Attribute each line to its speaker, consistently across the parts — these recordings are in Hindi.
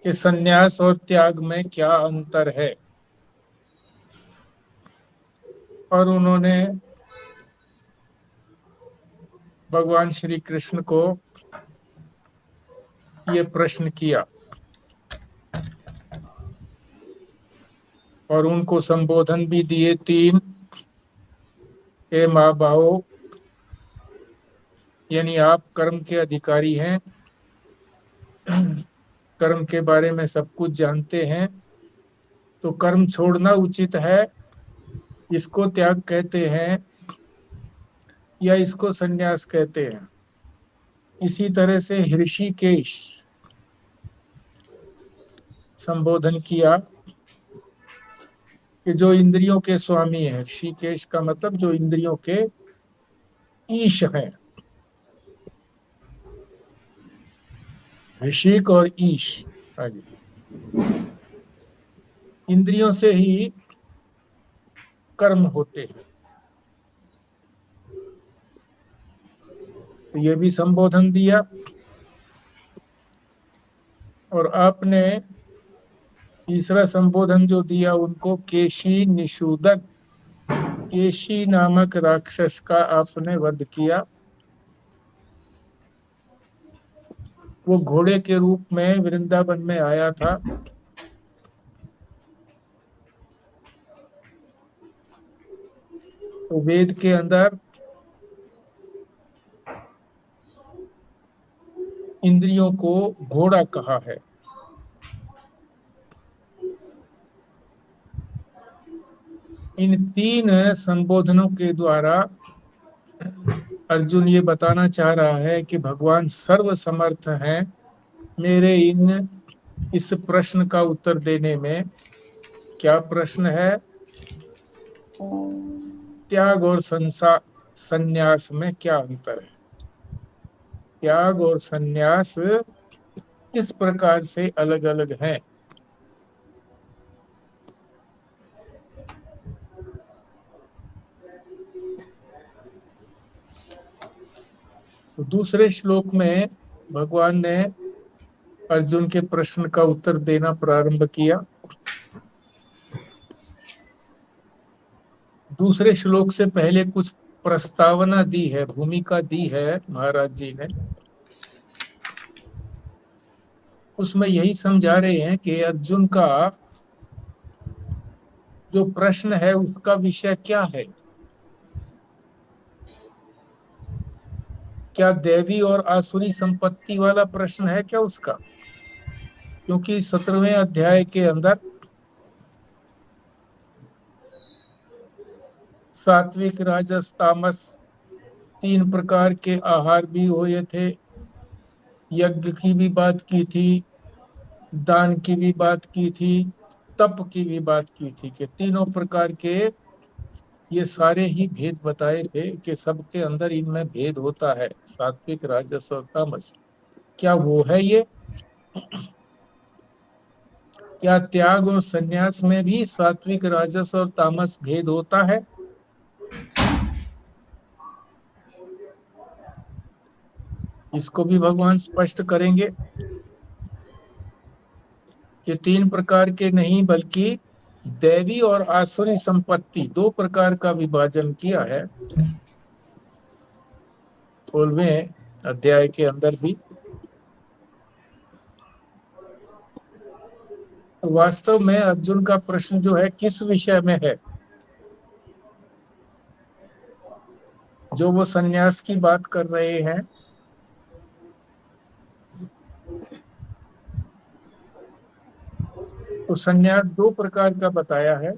Speaker 1: कि सन्यास और त्याग में क्या अंतर है। और उन्होंने भगवान श्री कृष्ण को ये प्रश्न किया और उनको संबोधन भी दिए तीन। हे महाबाहो, यानी आप कर्म के अधिकारी हैं, कर्म के बारे में सब कुछ जानते हैं, तो कर्म छोड़ना उचित है, इसको त्याग कहते हैं या इसको संन्यास कहते हैं। इसी तरह से ऋषिकेश संबोधन किया कि जो इंद्रियों के स्वामी है, ऋषिकेश का मतलब जो इंद्रियों के ईश हैं। ऋषिक और ईश, आगे इंद्रियों से ही कर्म होते हैं। तो ये भी संबोधन दिया। और आपने तीसरा संबोधन जो दिया उनको केशी निषूदन, केशी नामक राक्षस का आपने वध किया। वो घोड़े के रूप में वृंदावन में आया था। तो वेद के अंदर इंद्रियों को घोड़ा कहा है। इन तीन संबोधनों के द्वारा अर्जुन ये बताना चाह रहा है कि भगवान सर्व समर्थ हैं मेरे इस प्रश्न का उत्तर देने में। क्या प्रश्न है? त्याग और संन्यास में क्या अंतर है? त्याग और संन्यास किस प्रकार से अलग अलग हैं? तो दूसरे श्लोक में भगवान ने अर्जुन के प्रश्न का उत्तर देना प्रारंभ किया। दूसरे श्लोक से पहले कुछ प्रस्तावना दी है, भूमिका दी है महाराज जी ने। उसमें यही समझा रहे हैं कि अर्जुन का जो प्रश्न है उसका विषय क्या है। क्या दैवी और आसुरी संपत्ति वाला प्रश्न है क्या उसका? क्योंकि 17वें अध्याय के अंदर सात्विक राजस तामस तीन प्रकार के आहार भी हुए थे। यज्ञ की भी बात की थी, दान की भी बात की थी, तप की भी बात की थी कि तीनों प्रकार के ये सारे ही भेद बताए थे कि सबके अंदर इनमें भेद होता है, सात्विक राजस और तामस। क्या वो है ये? क्या त्याग और संन्यास में भी सात्विक राजस और तामस भेद होता है? इसको भी भगवान स्पष्ट करेंगे कि तीन प्रकार के नहीं बल्कि दैवी और आसुरी संपत्ति दो प्रकार का विभाजन किया है 16वें अध्याय के अंदर भी। तो वास्तव में अर्जुन का प्रश्न जो है किस विषय में है? जो वो सन्यास की बात कर रहे हैं, तो सन्यास दो प्रकार का बताया है।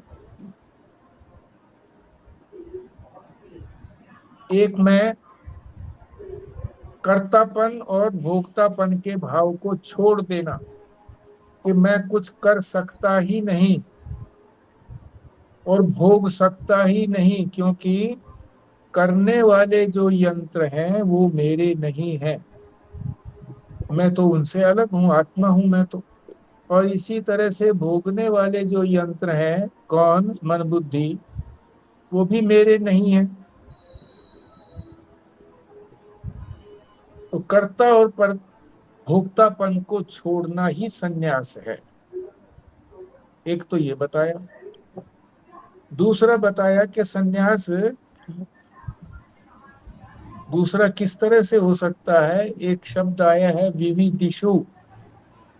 Speaker 1: एक में कर्तापन और भोक्तापन के भाव को छोड़ देना कि मैं कुछ कर सकता ही नहीं और भोग सकता ही नहीं, क्योंकि करने वाले जो यंत्र हैं वो मेरे नहीं हैं, मैं तो उनसे अलग हूँ, आत्मा हूँ मैं तो। और इसी तरह से भोगने वाले जो यंत्र हैं, कौन? मन बुद्धि, वो भी मेरे नहीं है। तो कर्ता और भोक्तापन को छोड़ना ही संन्यास है। एक तो ये बताया। दूसरा बताया कि संन्यास दूसरा किस तरह से हो सकता है। एक शब्द आया है विविदिषु।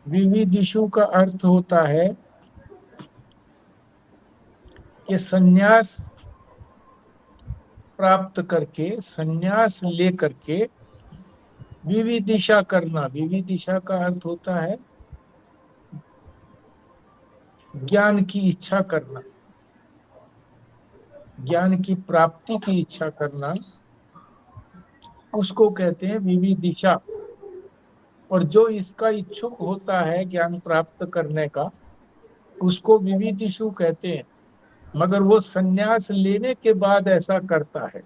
Speaker 1: विविदिषु का अर्थ होता है कि संन्यास प्राप्त करके, संन्यास ले करके विविदिशा करना। विविदिशा का अर्थ होता है ज्ञान की इच्छा करना, ज्ञान की प्राप्ति की इच्छा करना, उसको कहते हैं विविदिशा। और जो इसका इच्छुक होता है ज्ञान प्राप्त करने का, उसको विविदिषु कहते हैं। मगर वो संन्यास लेने के बाद ऐसा करता है।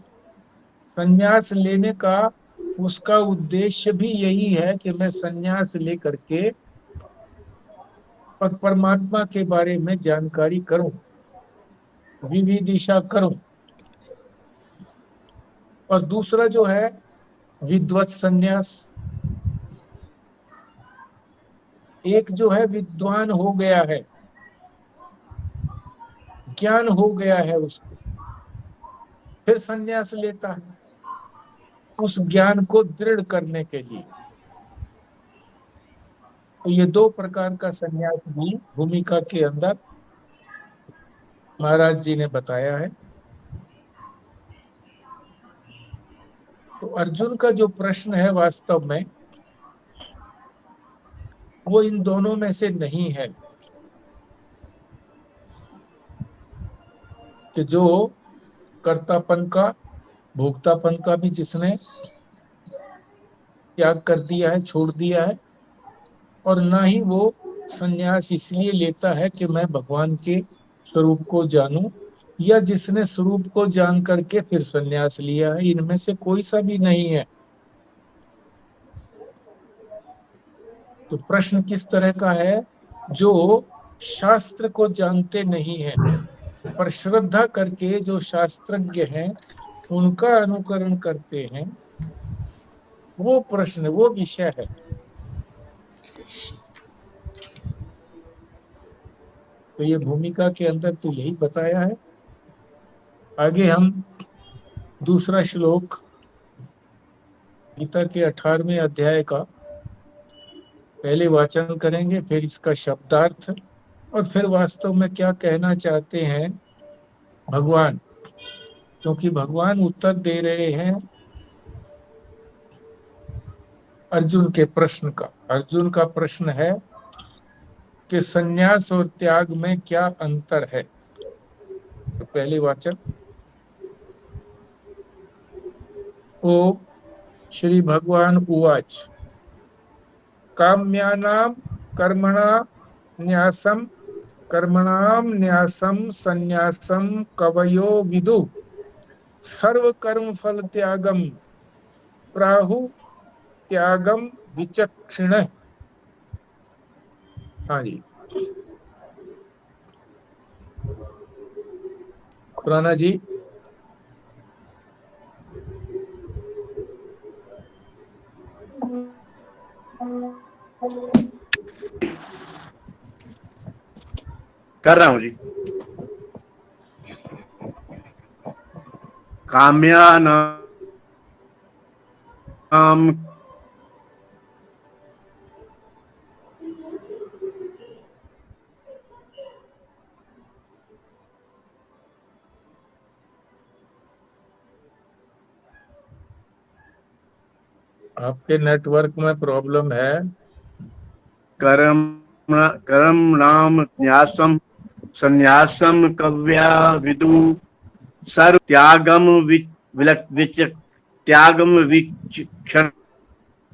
Speaker 1: संन्यास लेने का उसका उद्देश्य भी यही है कि मैं संन्यास लेकर के परमात्मा के बारे में जानकारी करूं, विविदिशा करूं। और दूसरा जो है विद्वत संन्यास। एक जो है विद्वान हो गया है, ज्ञान हो गया है उसको, फिर संन्यास लेता है उस ज्ञान को दृढ़ करने के लिए। तो ये दो प्रकार का संन्यास भी भूमिका के अंदर महाराज जी ने बताया है। तो अर्जुन का जो प्रश्न है वास्तव में वो इन दोनों में से नहीं है कि जो कर्तापन का, भोक्तापन का भी जिसने त्याग कर दिया है, छोड़ दिया है, और ना ही वो संन्यास इसलिए लेता है कि मैं भगवान के स्वरूप को जानूं, या जिसने स्वरूप को जान करके फिर संन्यास लिया है। इनमें से कोई सा भी नहीं है। तो प्रश्न किस तरह का है? जो शास्त्र को जानते नहीं है पर श्रद्धा करके जो शास्त्रज्ञ हैं उनका अनुकरण करते हैं, वो प्रश्न, वो विषय है। तो ये भूमिका के अंदर तो यही बताया है। आगे हम दूसरा श्लोक गीता के 18वें अध्याय का पहले वाचन करेंगे, फिर इसका शब्दार्थ, और फिर वास्तव में क्या कहना चाहते हैं भगवान। क्योंकि भगवान उत्तर दे रहे हैं अर्जुन के प्रश्न का। अर्जुन का प्रश्न है कि संन्यास और त्याग में क्या अंतर है। तो पहले वाचन। ओ श्री भगवान उवाच काम्यानां कर्मणां न्यासम संन्यासम कवयो विदु सर्व कर्म फल त्यागम प्राहु त्यागम विचक्षिण। हाँ जी, खुराना जी।
Speaker 2: कर रहा हूं जी। काम्यानाम
Speaker 1: आपके नेटवर्क में प्रॉब्लम है।
Speaker 2: कर्म कर्म नाम न्यासम संन्यासम कव्या विदु सर्व त्यागम त्यागम विचक्षण।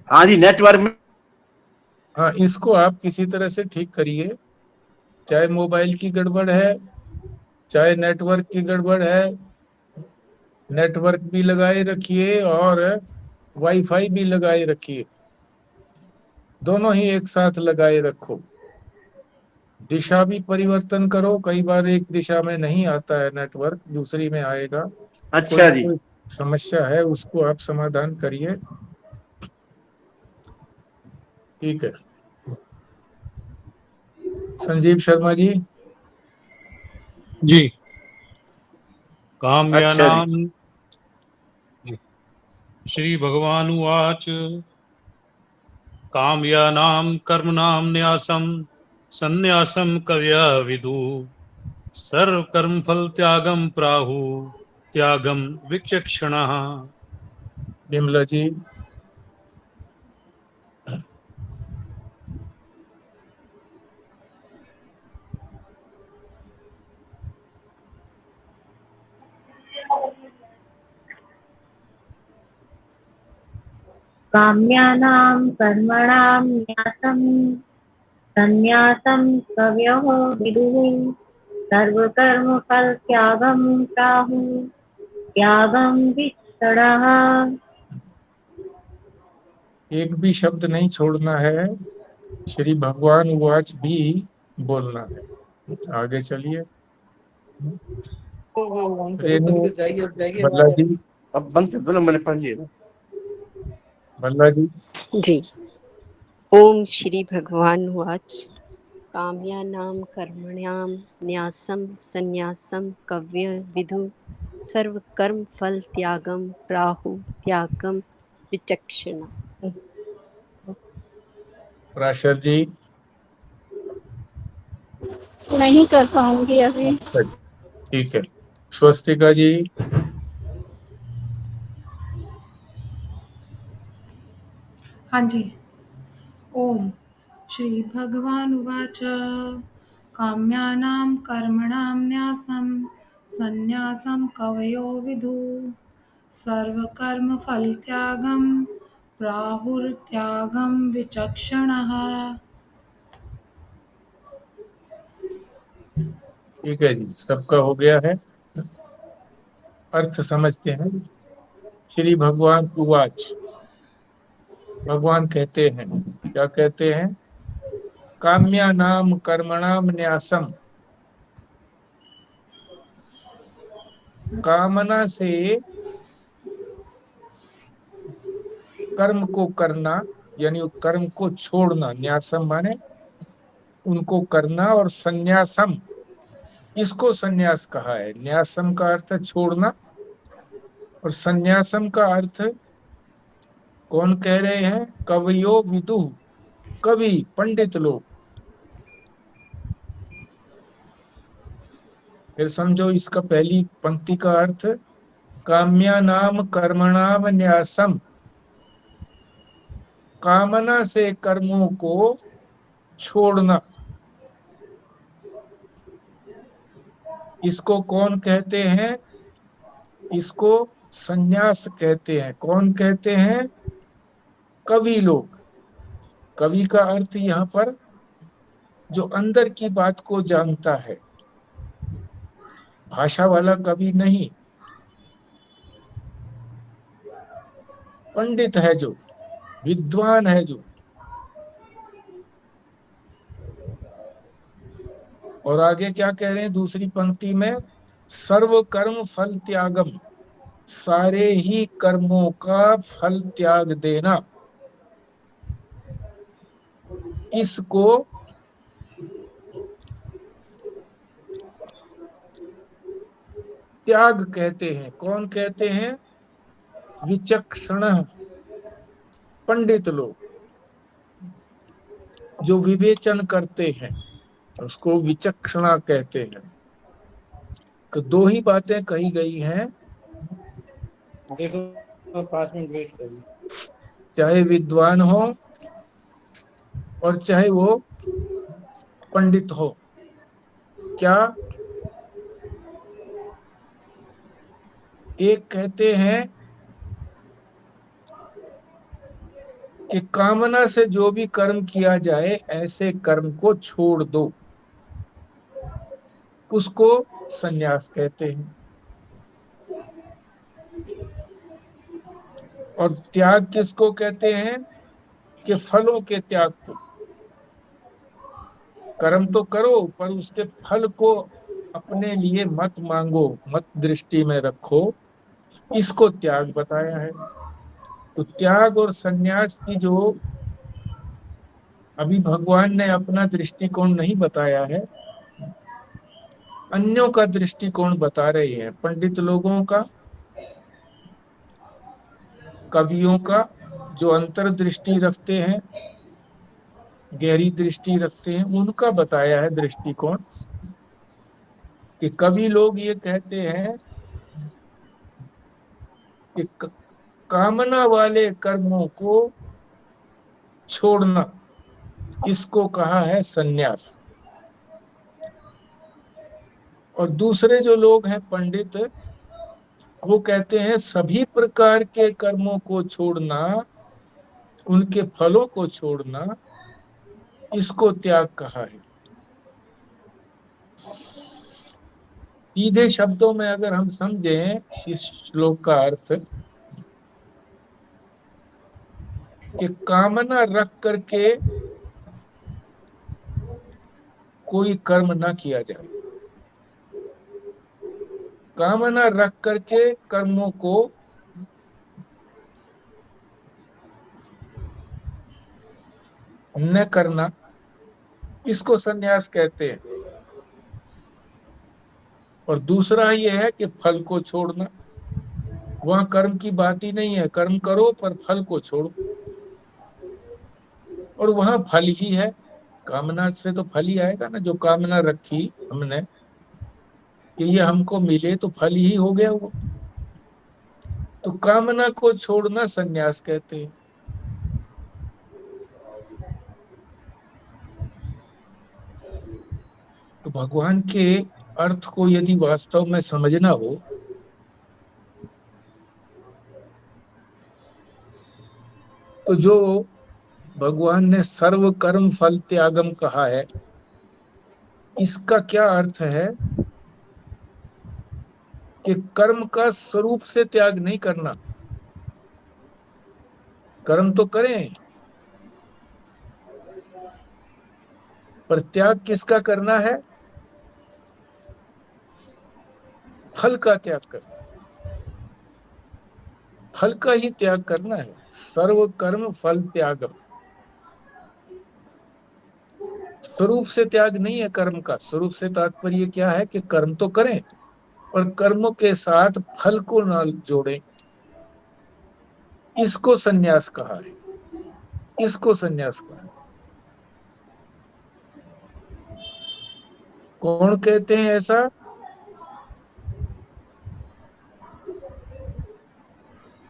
Speaker 2: हाँ जी, नेटवर्क में।
Speaker 1: हाँ, इसको आप किसी तरह से ठीक करिए। चाहे मोबाइल की गड़बड़ है, चाहे नेटवर्क की गड़बड़ है, नेटवर्क भी लगाए रखिए और वाईफाई भी लगाए रखिए। दोनों ही एक साथ लगाए रखो। दिशा भी परिवर्तन करो। कई बार एक दिशा में नहीं आता है नेटवर्क, दूसरी में आएगा। कोई
Speaker 2: अच्छा
Speaker 1: ना
Speaker 2: जी।
Speaker 1: कोई समस्या है, उसको आप समाधान करिए। ठीक है। संजीव शर्मा जी।
Speaker 3: जी।
Speaker 2: अच्छा जी।
Speaker 3: काम्यानां श्री भगवान उवाच काम्यानां कर्मणां न्यासं सन्न्यासं कवयः विदुः सर्वकर्मफल त्यागं प्राहुः त्यागं विचक्षणाः।
Speaker 1: बिमला जी।
Speaker 4: काम्यानां कर्मणां न्यासं सन्न्यासं कवयो विदुः सर्वकर्मफलत्यागं प्राहुः त्यागं विचक्षणाः।
Speaker 1: एक भी शब्द नहीं छोड़ना है, श्री भगवान उवाच भी बोलना है। आगे चलिए। रेणु
Speaker 2: जाइए
Speaker 1: भल्ला जी।
Speaker 2: अब बंद कर दो ना, मैंने पढ़ लिया ना।
Speaker 1: भल्ला जी।
Speaker 5: जी। ओम श्री भगवान उवाच काम्यानां कर्मण्यां न्यासं सन्न्यासं कवय विदुः सर्वकर्म फल त्यागं प्राहु त्यागं विचक्षणा।
Speaker 1: पराशर जी।
Speaker 6: नहीं कर पाऊंगी अभी।
Speaker 1: अच्छा जी, ठीक है। स्वस्तिका जी।
Speaker 7: हाँ जी। ओम श्री भगवान उवाच काम्यानां कर्मणां न्यासं सन्न्यासं कवयो विदुः सर्वकर्मफलत्यागं प्राहुर्त्यागं विचक्षणः।
Speaker 1: ठीक है जी, सबका हो गया है। अर्थ समझते हैं। श्री भगवान उवाच, भगवान कहते हैं, क्या कहते हैं? काम्या नाम कर्मणाम न्यासम, कामना से कर्म को करना, यानी कर्म को छोड़ना। न्यासम माने उनको करना, और संन्यासम, इसको संन्यास कहा है। न्यासम का अर्थ है छोड़ना, और संन्यासम का अर्थ कौन कह रहे हैं? कवयो विदुः, कवि पंडित लोग। फिर समझो इसका पहली पंक्ति का अर्थ, काम्या नाम कर्मणाम न्यासम, कामना से कर्मों को छोड़ना। इसको कौन कहते हैं? इसको संन्यास कहते हैं। कौन कहते हैं? कवि लोग। कवि का अर्थ यहाँ पर जो अंदर की बात को जानता है, भाषा वाला कवि नहीं। पंडित है जो, विद्वान है जो। और आगे क्या कह रहे हैं दूसरी पंक्ति में? सर्व कर्म फल त्यागम, सारे ही कर्मों का फल त्याग देना, इसको त्याग कहते हैं। कौन कहते हैं? विचक्षण, पंडित लोग जो विवेचन करते हैं, उसको विचक्षणा कहते हैं। तो दो ही बातें कही गई हैं,
Speaker 2: देखो 5 मिनट वेट करिए।
Speaker 1: चाहे विद्वान हो और चाहे वो पंडित हो। क्या? एक कहते हैं कि कामना से जो भी कर्म किया जाए, ऐसे कर्म को छोड़ दो, उसको संन्यास कहते हैं। और त्याग किसको कहते हैं? कि फलों के त्याग को। कर्म तो करो, पर उसके फल को अपने लिए मत मांगो, मत दृष्टि में रखो, इसको त्याग बताया है। तो त्याग और संन्यास की जो अभी भगवान ने अपना दृष्टिकोण नहीं बताया है, अन्यों का दृष्टिकोण बता रहे हैं, पंडित लोगों का, कवियों का, जो अंतर्दृष्टि रखते हैं, गहरी दृष्टि रखते हैं, उनका बताया है दृष्टिकोण। कि कवि लोग ये कहते हैं कि कामना वाले कर्मों को छोड़ना, इसको कहा है सन्यास। और दूसरे जो लोग हैं पंडित, वो कहते हैं सभी प्रकार के कर्मों को छोड़ना, उनके फलों को छोड़ना, इसको त्याग कहा है। सीधे शब्दों में अगर हम समझें इस श्लोक का अर्थ, कि कामना रख करके कोई कर्म ना किया जाए, कामना रख करके कर्मों को न करना, इसको सन्यास कहते हैं। और दूसरा ये है कि फल को छोड़ना, वहां कर्म की बात ही नहीं है, कर्म करो पर फल को छोड़ो। और वहां फल ही है, कामना से तो फल ही आएगा ना। जो कामना रखी हमने कि ये हमको मिले तो फल ही हो गया वो, तो कामना को छोड़ना सन्यास कहते हैं। तो भगवान के अर्थ को यदि वास्तव में समझना हो तो जो भगवान ने सर्व कर्म फल त्यागम कहा है, इसका क्या अर्थ है कि कर्म का स्वरूप से त्याग नहीं करना। कर्म तो करें, पर त्याग किसका करना है? फल का त्याग करना, फल का ही त्याग करना है। सर्व कर्म फल त्यागम, स्वरूप से त्याग नहीं है कर्म का। स्वरूप से तात्पर्य क्या है कि कर्म तो करें और कर्मों के साथ फल को न जोड़ें, इसको सन्यास कहा है, इसको सन्यास कहा है। कौन कहते हैं ऐसा?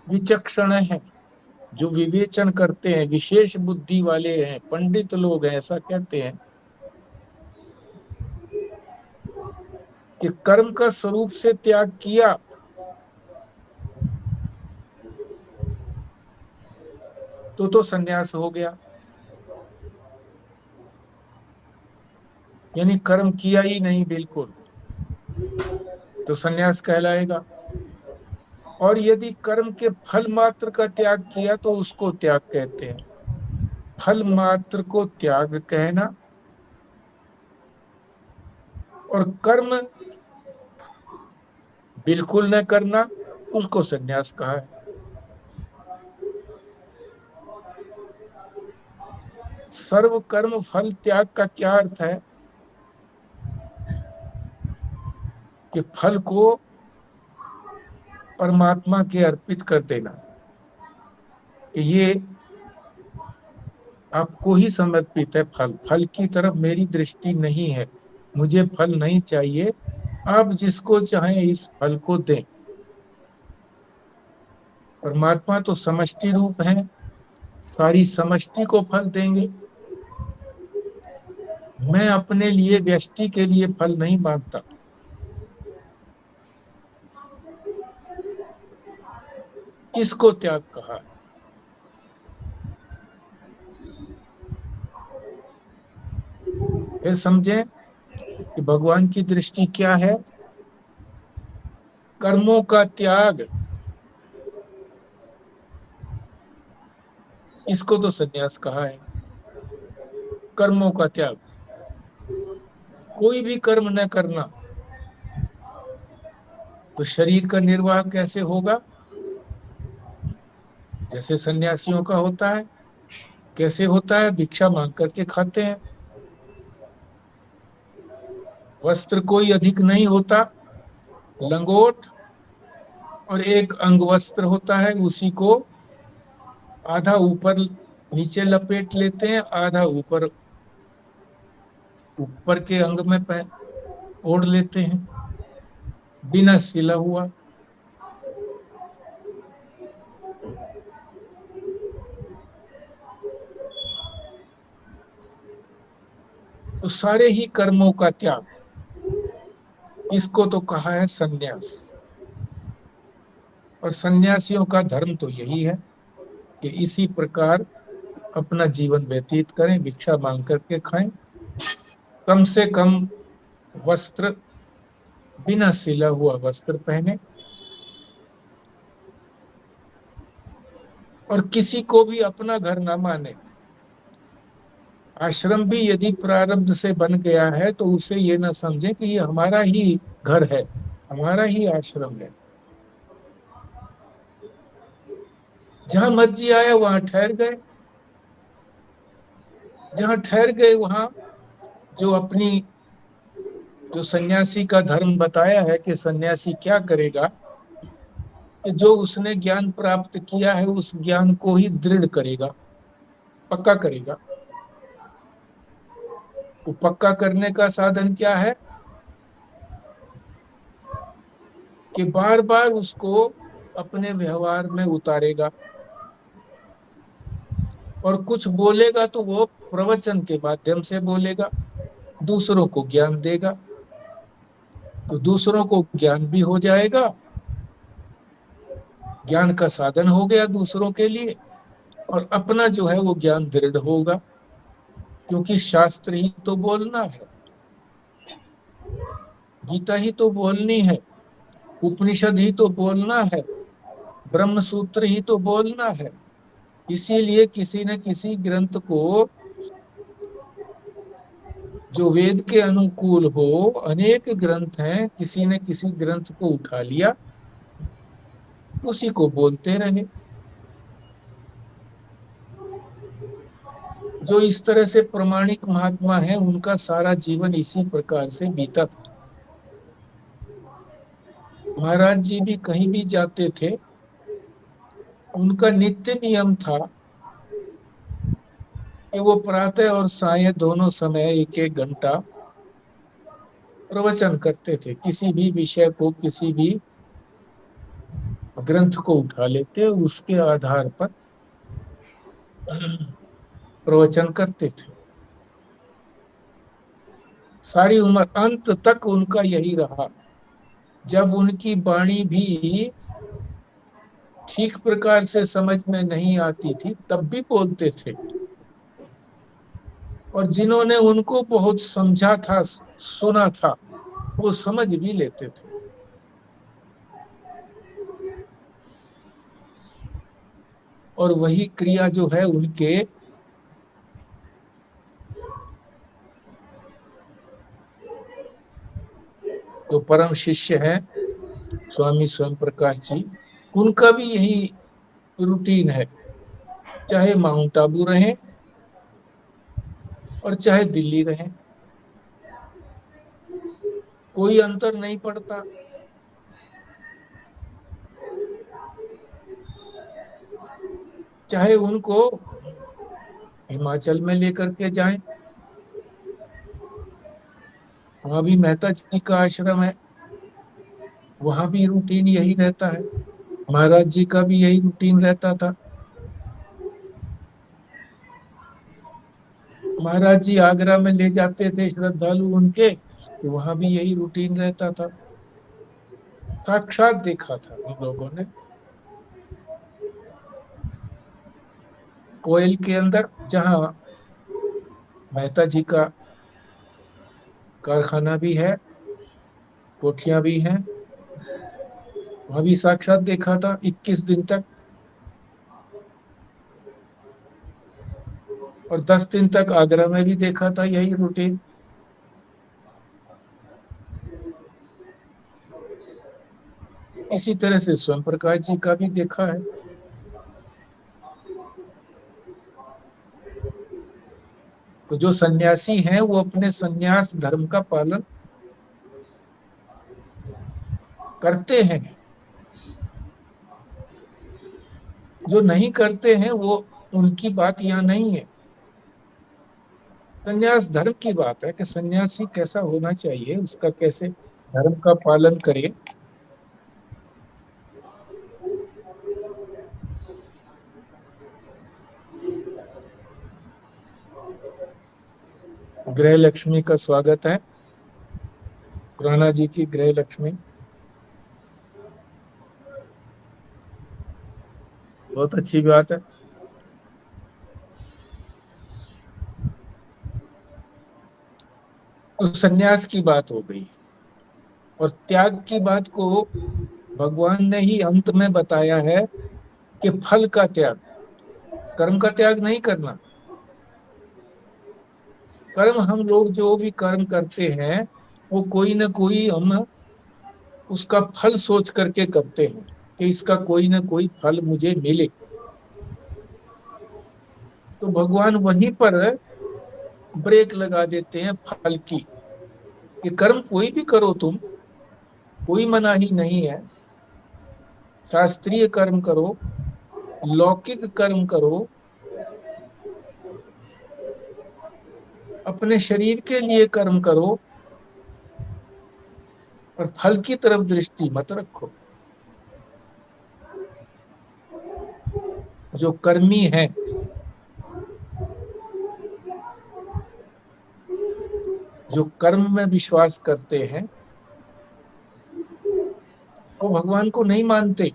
Speaker 1: विचक्षण है, जो विवेचन करते हैं, विशेष बुद्धि वाले हैं, पंडित लोग हैं, ऐसा कहते हैं कि कर्म का स्वरूप से त्याग किया तो सन्यास हो गया, यानी कर्म किया ही नहीं बिल्कुल, तो सन्यास कहलाएगा। और यदि कर्म के फल मात्र का त्याग किया तो उसको त्याग कहते हैं। फल मात्र को त्याग कहना और कर्म बिल्कुल न करना, उसको सन्यास कहा है। सर्व कर्म फल त्याग का क्या अर्थ है? कि फल को परमात्मा के अर्पित कर देना, ये आपको ही समर्पित है। फल की तरफ मेरी दृष्टि नहीं है, मुझे फल नहीं चाहिए, आप जिसको चाहें इस फल को दें। परमात्मा तो समष्टि रूप है, सारी समष्टि को फल देंगे। मैं अपने लिए, व्यष्टि के लिए फल नहीं मांगता। इसको त्याग कहा। फिर समझें कि भगवान की दृष्टि क्या है। कर्मों का त्याग, इसको तो सन्यास कहा है। कर्मों का त्याग, कोई भी कर्म न करना, तो शरीर का निर्वाह कैसे होगा? जैसे सन्यासियों का होता है, कैसे होता है? भिक्षा मांग करके खाते हैं। वस्त्र कोई अधिक नहीं होता, लंगोट और एक अंग वस्त्र होता है, उसी को आधा ऊपर नीचे लपेट लेते हैं, आधा ऊपर ऊपर के अंग में ओढ़ लेते हैं, बिना सिला हुआ। तो सारे ही कर्मों का त्याग, इसको तो कहा है सन्यास। और सन्यासियों का धर्म तो यही है कि इसी प्रकार अपना जीवन व्यतीत करें, भिक्षा मांग करके खाएं, कम से कम वस्त्र, बिना सिला हुआ वस्त्र पहने, और किसी को भी अपना घर ना माने। आश्रम भी यदि प्रारब्ध से बन गया है तो उसे ये ना समझे कि ये हमारा ही घर है, हमारा ही आश्रम है। जहां मर्जी आया वहां ठहर गए, जहां ठहर गए वहां जो सन्यासी का धर्म बताया है कि सन्यासी क्या करेगा, कि जो उसने ज्ञान प्राप्त किया है उस ज्ञान को ही दृढ़ करेगा, पक्का करेगा। तो पक्का करने का साधन क्या है? कि बार बार उसको अपने व्यवहार में उतारेगा, और कुछ बोलेगा तो वो प्रवचन के माध्यम से बोलेगा, दूसरों को ज्ञान देगा। तो दूसरों को ज्ञान भी हो जाएगा, ज्ञान का साधन हो गया दूसरों के लिए, और अपना जो है वो ज्ञान दृढ़ होगा, क्योंकि शास्त्र ही तो बोलना है, गीता ही तो बोलनी है, उपनिषद ही तो बोलना है, ब्रह्म सूत्र ही तो बोलना है। इसीलिए किसी न किसी ग्रंथ को जो वेद के अनुकूल हो, अनेक ग्रंथ हैं, किसी न किसी ग्रंथ को उठा लिया, उसी को बोलते रहे। जो इस तरह से प्रामाणिक महात्मा है, उनका सारा जीवन इसी प्रकार से बीता था। महाराज जी भी कहीं भी जाते थे, उनका नित्य नियम था कि वो प्रातः और सायं दोनों समय 1-1 घंटा प्रवचन करते थे। किसी भी विषय को, किसी भी ग्रंथ को उठा लेते, उसके आधार पर प्रवचन करते थे। सारी उम्र अंत तक उनका यही रहा। जब उनकी वाणी भी ठीक प्रकार से समझ में नहीं आती थी, तब भी बोलते थे, और जिन्होंने उनको बहुत समझा था, सुना था, वो समझ भी लेते थे। और वही क्रिया जो है उनके जो परम शिष्य हैं स्वामी स्वयं प्रकाश जी, उनका भी यही रूटीन है। चाहे माउंट आबू रहें और चाहे दिल्ली रहें, कोई अंतर नहीं पड़ता। चाहे उनको हिमाचल में लेकर के जाएं, वहां भी मेहता जी का आश्रम है, वहां भी रूटीन यही रहता है। महाराज जी का भी यही रूटीन रहता था। महाराज जी आगरा में ले जाते थे श्रद्धालु उनके, तो वहां भी यही रूटीन रहता था। साक्षात देखा था हम लोगों ने। कोयल के अंदर जहां मेहता जी का कारखाना भी है, कोठियां भी हैं, वहां भी साक्षात देखा था 21 दिन तक, और 10 दिन तक आगरा में भी देखा था यही रूटीन। इसी तरह से स्वयं प्रकाश जी का भी देखा है। तो जो सन्यासी हैं वो अपने सन्यास धर्म का पालन करते हैं, जो नहीं करते हैं वो उनकी बात यहाँ नहीं है। सन्यास धर्म की बात है कि सन्यासी कैसा होना चाहिए, उसका कैसे धर्म का पालन करे। गृह लक्ष्मी का स्वागत है, खुराना जी की गृह लक्ष्मी, बहुत अच्छी बात है। तो सन्यास की बात हो गई और त्याग की बात को भगवान ने ही अंत में बताया है कि फल का त्याग, कर्म का त्याग नहीं करना। कर्म हम लोग जो भी कर्म करते हैं वो कोई ना कोई हम उसका फल सोच करके करते हैं कि इसका कोई ना कोई फल मुझे मिले। तो भगवान वहीं पर ब्रेक लगा देते हैं फल की, कि कर्म कोई भी करो तुम, कोई मनाही नहीं है। शास्त्रीय कर्म करो, लौकिक कर्म करो, अपने शरीर के लिए कर्म करो, और फल की तरफ दृष्टि मत रखो। जो कर्मी है, जो कर्म में विश्वास करते हैं, वो भगवान को नहीं मानते।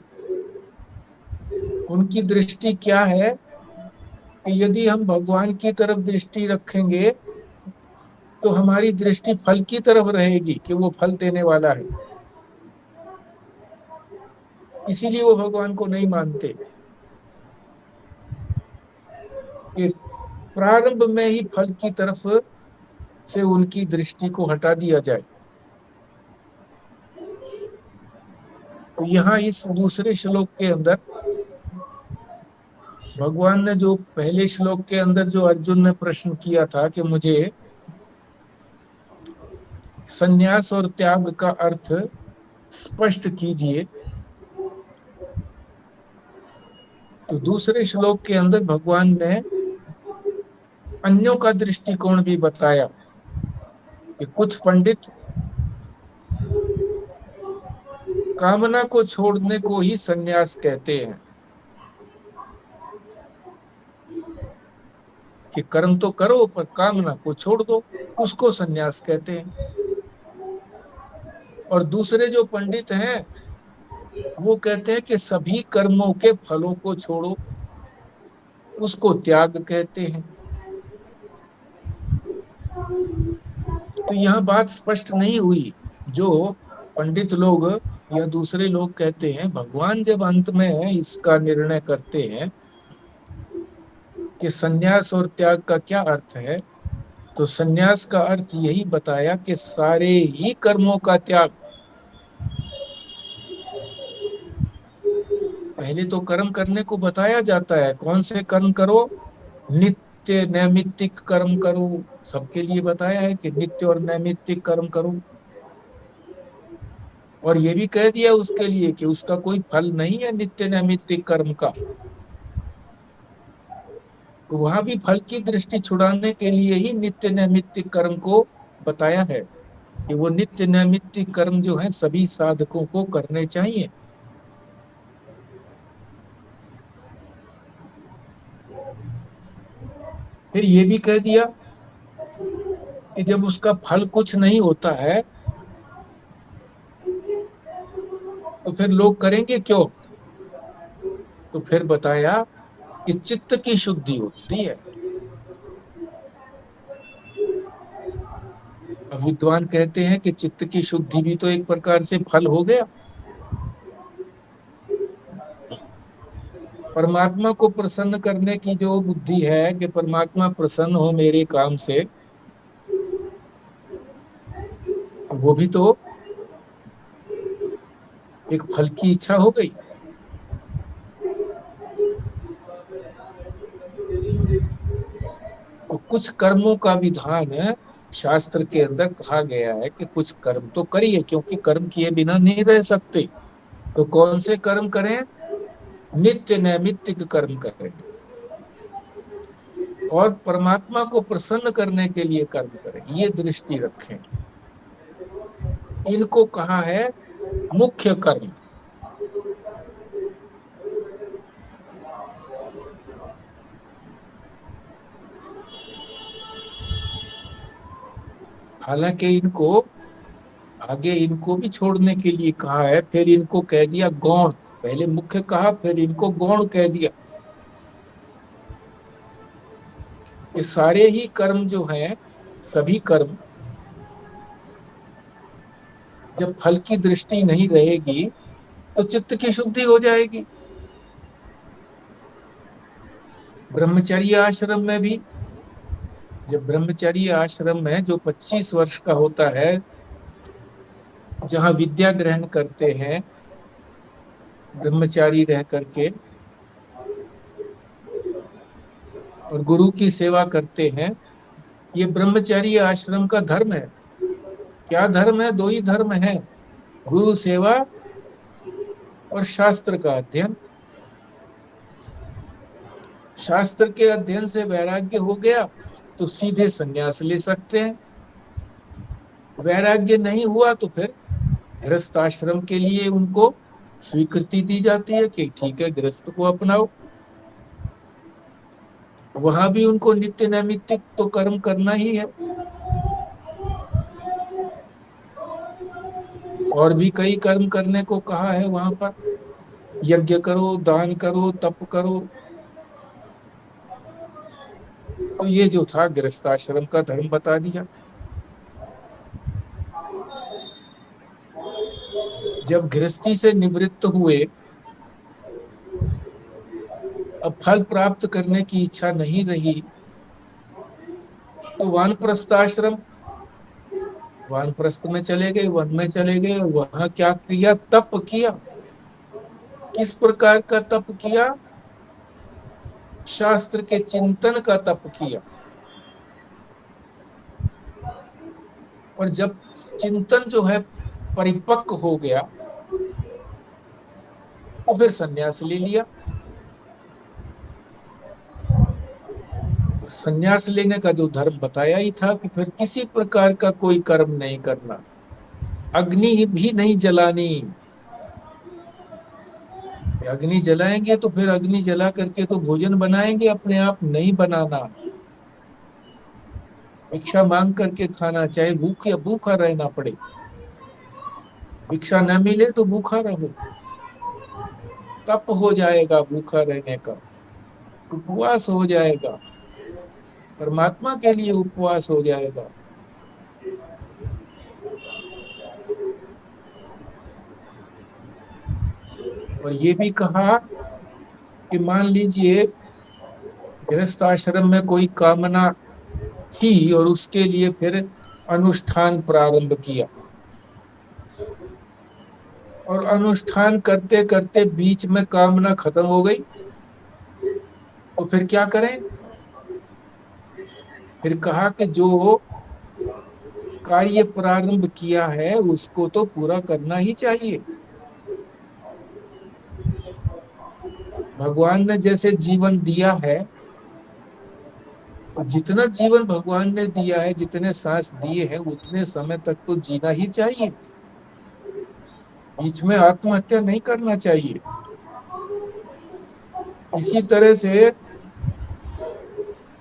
Speaker 1: उनकी दृष्टि क्या है कि यदि हम भगवान की तरफ दृष्टि रखेंगे तो हमारी दृष्टि फल की तरफ रहेगी कि वो फल देने वाला है, इसीलिए वो भगवान को नहीं मानते। कि प्रारंभ में ही फल की तरफ से उनकी दृष्टि को हटा दिया जाए। तो यहाँ इस दूसरे श्लोक के अंदर भगवान ने जो पहले श्लोक के अंदर जो अर्जुन ने प्रश्न किया था कि मुझे संन्यास और त्याग का अर्थ स्पष्ट कीजिए, तो दूसरे श्लोक के अंदर भगवान ने अन्यों का दृष्टिकोण भी बताया कि कुछ पंडित कामना को छोड़ने को ही संन्यास कहते हैं, कि कर्म तो करो पर कामना को छोड़ दो, उसको संन्यास कहते हैं। और दूसरे जो पंडित हैं वो कहते हैं कि सभी कर्मों के फलों को छोड़ो, उसको त्याग कहते हैं। तो यह बात स्पष्ट नहीं हुई। जो पंडित लोग या दूसरे लोग कहते हैं, भगवान जब अंत में इसका निर्णय करते हैं कि संन्यास और त्याग का क्या अर्थ है, तो संन्यास का अर्थ यही बताया कि सारे ही कर्मों का त्याग। पहले तो कर्म करने को बताया जाता है, कौन से कर्म करो, नित्य नैमित्तिक कर्म करो, सबके लिए बताया है कि नित्य और नैमित्तिक कर्म करो। और ये भी कह दिया उसके लिए कि उसका कोई फल नहीं है नित्य नैमित्तिक कर्म का। तो वहां भी फल की दृष्टि छुड़ाने के लिए ही नित्य नैमित्तिक कर्म को बताया है कि वो नित्य नैमित्तिक कर्म जो है सभी साधकों को करने चाहिए। फिर ये भी कह दिया कि जब उसका फल कुछ नहीं होता है तो फिर लोग करेंगे क्यों। तो फिर बताया कि चित्त की शुद्धि होती है। अब विद्वान कहते हैं कि चित्त की शुद्धि भी तो एक प्रकार से फल हो गया। परमात्मा को प्रसन्न करने की जो बुद्धि है कि परमात्मा प्रसन्न हो मेरे काम से, वो भी तो एक फल की इच्छा हो गई। तो कुछ कर्मों का विधान शास्त्र के अंदर कहा गया है कि कुछ कर्म तो करिए, क्योंकि कर्म किए बिना नहीं रह सकते। तो कौन से कर्म करें? नित्य नैमित्तिक कर्म करें और परमात्मा को प्रसन्न करने के लिए कर्म करें, ये दृष्टि रखें। इनको कहा है मुख्य कर्म। हालांकि इनको आगे इनको भी छोड़ने के लिए कहा है, फिर इनको कह दिया गौण। पहले मुख्य कहा, फिर इनको गौण कह दिया। ये सारे ही कर्म जो हैं, सभी कर्म जब फल की दृष्टि नहीं रहेगी तो चित्त की शुद्धि हो जाएगी। ब्रह्मचर्य आश्रम में भी, जब ब्रह्मचर्य आश्रम में जो 25 वर्ष का होता है, जहां विद्या ग्रहण करते हैं ब्रह्मचारी रह करके और गुरु की सेवा करते हैं, ये ब्रह्मचारी आश्रम का धर्म है। क्या धर्म है? दो ही धर्म है, गुरु सेवा और शास्त्र का अध्ययन। शास्त्र के अध्ययन से वैराग्य हो गया तो सीधे संन्यास ले सकते हैं। वैराग्य नहीं हुआ तो फिर गृहस्थ आश्रम के लिए उनको स्वीकृति दी जाती है कि ठीक है, गृहस्थ को अपनाओ। वहां भी उनको नित्य नैमित्तिक तो कर्म करना ही है। और भी कई कर्म करने को कहा है वहां पर, यज्ञ करो, दान करो, तप करो। तो ये जो था गृहस्थ आश्रम का धर्म बता दिया। जब गृहस्थी से निवृत्त हुए, अब फल प्राप्त करने की इच्छा नहीं रही, तो वानप्रस्थ आश्रम, वानप्रस्थ में चले गए, वन में चले गए। वहां क्या किया? तप किया। किस प्रकार का तप किया? शास्त्र के चिंतन का तप किया। और जब चिंतन जो है परिपक्व हो गया तो फिर संन्यास ले लिया। संन्यास लेने का जो धर्म बताया ही था कि फिर किसी प्रकार का कोई कर्म नहीं करना, अग्नि भी नहीं जलानी। अग्नि जलाएंगे तो फिर अग्नि जला करके तो भोजन बनाएंगे, अपने आप नहीं बनाना। भिक्षा मांग करके खाना, चाहे भूख या भूखा रहना पड़े। भिक्षा न मिले तो भूखा रहो, तप हो जाएगा भूखा रहने का, उपवास हो जाएगा, परमात्मा के लिए उपवास हो जाएगा। और ये भी कहा कि मान लीजिए गृहस्थ आश्रम में कोई कामना थी और उसके लिए फिर अनुष्ठान प्रारंभ किया, और अनुष्ठान करते करते बीच में कामना खत्म हो गई, तो फिर क्या करें? फिर कहा कि जो कार्य प्रारंभ किया है उसको तो पूरा करना ही चाहिए। भगवान ने जैसे जीवन दिया है, जितना जीवन भगवान ने दिया है, जितने सांस दिए हैं, उतने समय तक तो जीना ही चाहिए। बीच में आत्महत्या नहीं करना चाहिए। इसी तरह से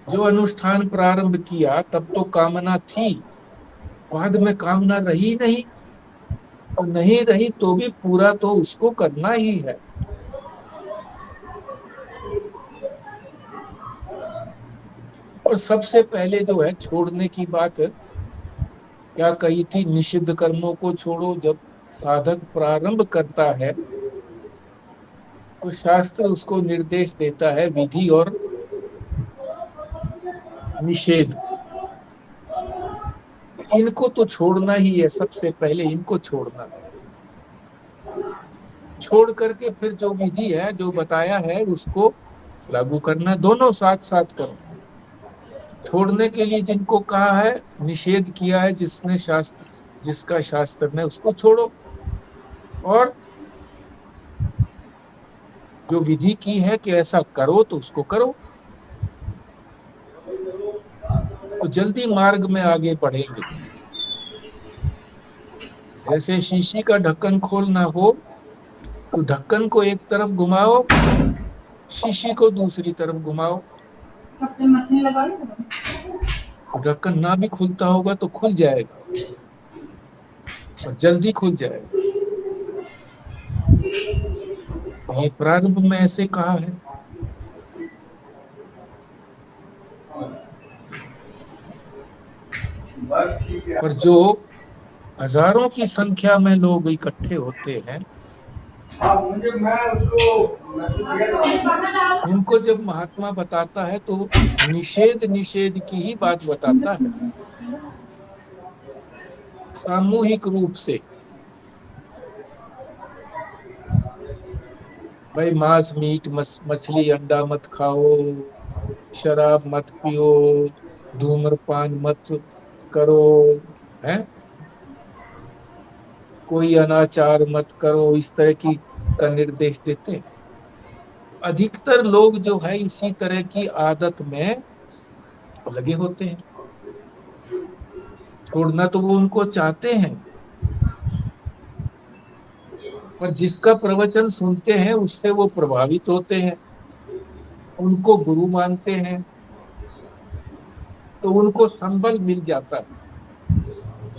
Speaker 1: जो अनुष्ठान प्रारंभ किया तब तो कामना थी, बाद में कामना रही नहीं, और नहीं रही तो भी पूरा तो उसको करना ही है। और सबसे पहले जो है छोड़ने की बात क्या कही थी? निषिद्ध कर्मों को छोड़ो। जब साधक प्रारंभ करता है तो शास्त्र उसको निर्देश देता है विधि और निषेध। इनको तो छोड़ना ही है, सबसे पहले इनको छोड़ना। छोड़ करके फिर जो विधि है, जो बताया है, उसको लागू करना। दोनों साथ साथ करो, छोड़ने के लिए जिनको कहा है, निषेध किया है जिसका शास्त्र ने, उसको छोड़ो। और जो विधि की है कि ऐसा करो तो उसको करो, तो जल्दी मार्ग में आगे बढ़ेंगे। जैसे शीशी का ढक्कन खोलना हो तो ढक्कन को एक तरफ घुमाओ, शीशी को दूसरी तरफ घुमाओ। तो ढक्कन ना भी खुलता होगा तो खुल जाएगा, और जल्दी खुल जाएगा। ये प्रारंभ में ऐसे कहा है। और जो हजारों की संख्या में लोग इकट्ठे होते हैं, उनको जब महात्मा बताता है तो निषेध की ही बात बताता है, सामूहिक रूप से। भाई मांस मीट मछली अंडा मत खाओ, शराब मत पियो, धूम्रपान मत करो, है, कोई अनाचार मत करो, इस तरह की का निर्देश देते हैं। अधिकतर लोग जो है इसी तरह की आदत में लगे होते हैं। छोड़ना तो वो उनको चाहते हैं, पर जिसका प्रवचन सुनते हैं उससे वो प्रभावित होते हैं, उनको गुरु मानते हैं, तो उनको संबल मिल जाता है,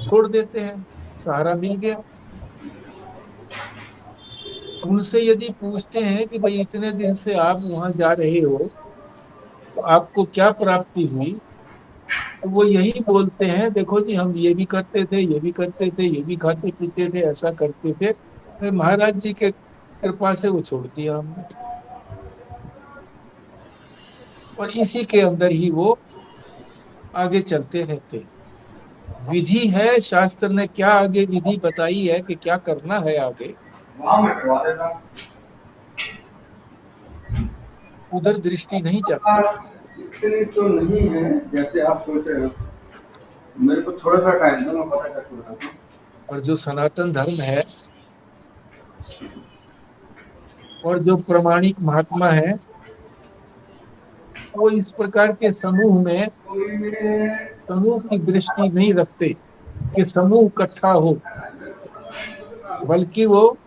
Speaker 1: छोड़ देते हैं, सहारा मिल गया। उनसे यदि पूछते हैं कि भाई इतने दिन से आप वहां जा रहे हो तो आपको क्या प्राप्ति हुई, तो वो यही बोलते हैं, देखो जी हम ये भी करते थे, ये भी करते थे, ये भी खाते पीते थे, ऐसा करते थे, फिर महाराज जी के कृपा से वो छोड़ दिया हमने। और इसी के अंदर ही वो आगे चलते रहते। विधि है, शास्त्र ने क्या आगे विधि बताई है कि क्या करना है आगे, उधर दृष्टि नहीं जाती।
Speaker 8: इतनी तो नहीं है जैसे आप सोच रहे हो, मेरे को थोड़ा सा टाइम दो, मैं पता करके बताता हूँ।
Speaker 1: और जो सनातन धर्म है और जो प्रमाणिक महात्मा है, वो इस प्रकार के समूह में समूह की दृष्टि नहीं रखते कि समूह इकट्ठा हो, बल्कि वो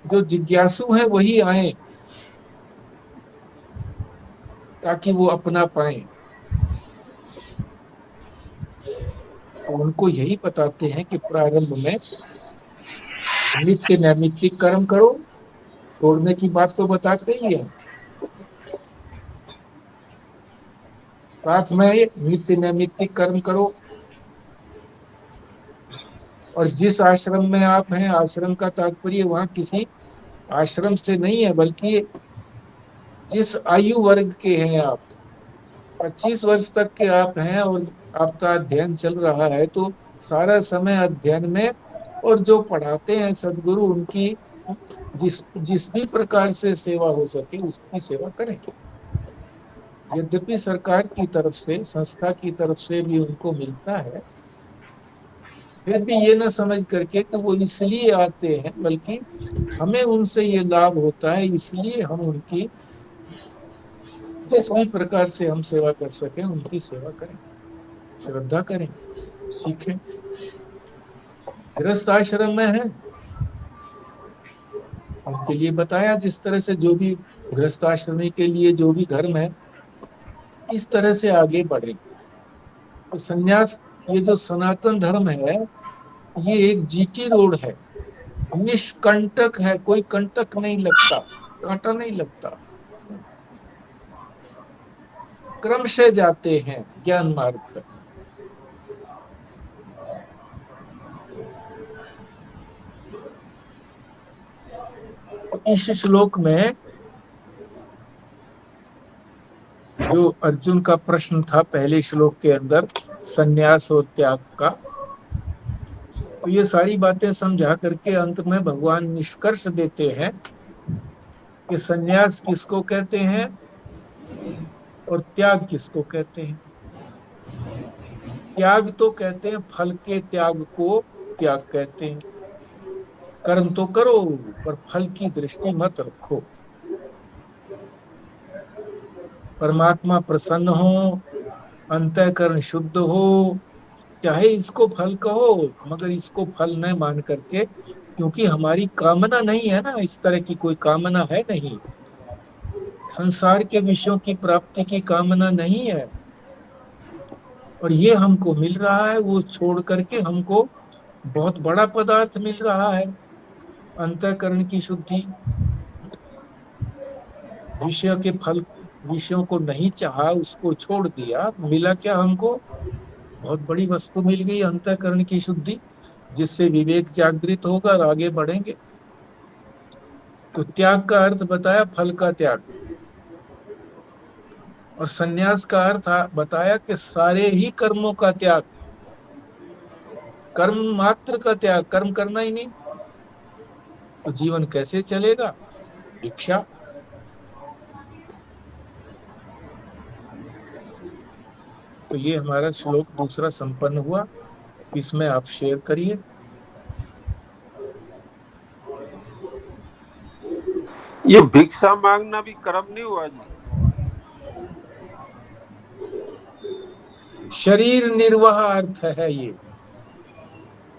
Speaker 1: जो जिज्ञासु है वही आए ताकि वो अपना पाए। तो उनको यही बताते हैं कि प्रारंभ में नित्य नैमित्तिक कर्म करो, छोड़ने की बात तो बताते ही है, साथ में नित्य नैमित्तिक कर्म करो। और जिस आश्रम में आप हैं, आश्रम का तात्पर्य वहां किसी आश्रम से नहीं है, बल्कि जिस आयु वर्ग के हैं आप, 25 वर्ष तक के आप हैं और आपका अध्ययन चल रहा है, तो सारा समय अध्ययन में, और जो पढ़ाते हैं सदगुरु, उनकी जिस भी प्रकार से सेवा हो सके उसकी सेवा करें। यद्यपि सरकार की तरफ से, संस्था की तरफ से भी उनको मिलता है, फिर भी ये न समझ करके कि वो इसलिए आते हैं, बल्कि हमें उनसे ये लाभ होता है, इसलिए हम उनकी जिस भी प्रकार से हम सेवा कर सकें उनकी सेवा करें, श्रद्धा करें, सीखें। गृहस्थ आश्रम में है, उनके लिए बताया जिस तरह से जो भी गृहस्थ आश्रमी के लिए जो भी धर्म है, इस तरह से आगे बढ़े। तो संन्यास, ये जो सनातन धर्म है, ये एक जीटी रोड है, निष्कंटक है, कोई कंटक नहीं लगता, कांटा नहीं लगता, क्रम से जाते हैं ज्ञान मार्ग तक। तो इस श्लोक में जो अर्जुन का प्रश्न था पहले श्लोक के अंदर, संन्यास और त्याग का, तो ये सारी बातें समझा करके अंत में भगवान निष्कर्ष देते हैं कि संन्यास किसको कहते हैं, और त्याग किसको कहते हैं? त्याग तो कहते हैं फल के त्याग को त्याग कहते हैं। कर्म तो करो पर फल की दृष्टि मत रखो। परमात्मा प्रसन्न हो, अंतःकरण शुद्ध हो, चाहे इसको फल कहो मगर इसको फल न मान करके, क्योंकि हमारी कामना नहीं है ना, इस तरह की कोई कामना है नहीं, संसार के विषयों की प्राप्ति की कामना नहीं है। और ये हमको मिल रहा है, वो छोड़ करके हमको बहुत बड़ा पदार्थ मिल रहा है, अंतःकरण की शुद्धि। विषय के फल, विषयों को नहीं चाहा, उसको छोड़ दिया, मिला क्या हमको? बहुत बड़ी वस्तु मिल गई, अंतःकरण की शुद्धि, जिससे विवेक जागृत होगा और आगे बढ़ेंगे। तो त्याग का अर्थ बताया फल का त्याग, और संन्यास का अर्थ बताया कि सारे ही कर्मों का त्याग, कर्म मात्र का त्याग, कर्म करना ही नहीं, तो जीवन कैसे चलेगा? भिक्षा। तो ये हमारा श्लोक दूसरा संपन्न हुआ, इसमें आप शेयर करिए।
Speaker 9: ये भिक्षा मांगना भी कर्म नहीं हुआ जी?
Speaker 1: शरीर निर्वाह अर्थ है ये।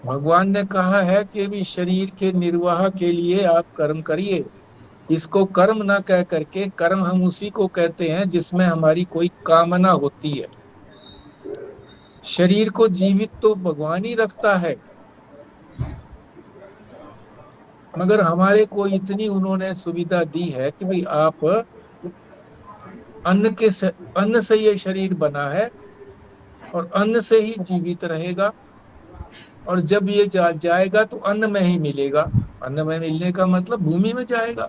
Speaker 1: भगवान ने कहा है कि भी शरीर के निर्वाह के लिए आप कर्म करिए। इसको कर्म ना कह करके, कर्म हम उसी को कहते हैं जिसमें हमारी कोई कामना होती है। शरीर को जीवित तो भगवान ही रखता है, मगर हमारे को इतनी उन्होंने सुविधा दी है कि भाई आप अन्न से ये शरीर बना है और अन्न से ही जीवित रहेगा, और जब ये जाएगा तो अन्न में ही मिलेगा। अन्न में मिलने का मतलब भूमि में जाएगा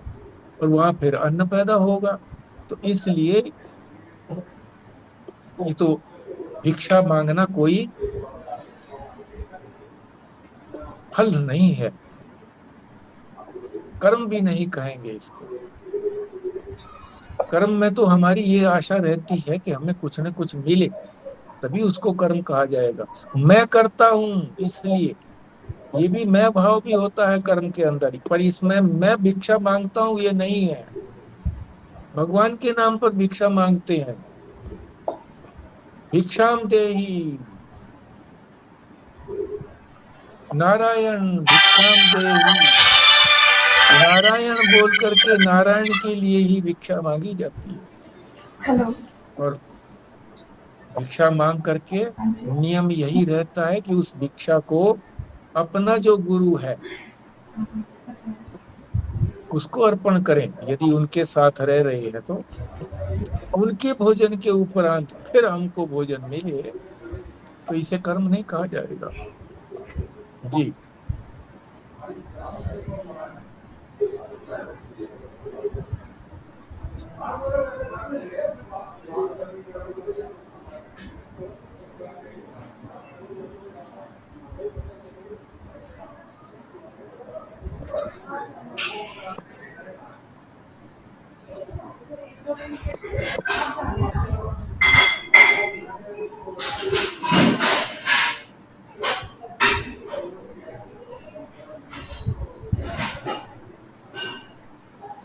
Speaker 1: और वहां फिर अन्न पैदा होगा। तो इसलिए ये तो भिक्षा मांगना कोई फल नहीं है, कर्म भी नहीं कहेंगे इसको। कर्म में तो हमारी ये आशा रहती है कि हमें कुछ न कुछ मिले, तभी उसको कर्म कहा जाएगा। मैं करता हूँ इसलिए, ये भी मैं भाव भी होता है कर्म के अंदर ही, पर इसमें मैं भिक्षा मांगता हूँ ये नहीं है। भगवान के नाम पर भिक्षा मांगते हैं, भिक्षाम देहि, नारायण भिक्षाम देहि। नारायण बोल करके नारायण के लिए ही भिक्षा मांगी जाती है। और भिक्षा मांग करके नियम यही रहता है कि उस भिक्षा को अपना जो गुरु है उसको अर्पण करें। यदि उनके साथ रह रहे हैं तो उनके भोजन के उपरांत फिर हमको भोजन मिले तो इसे कर्म नहीं कहा जाएगा जी।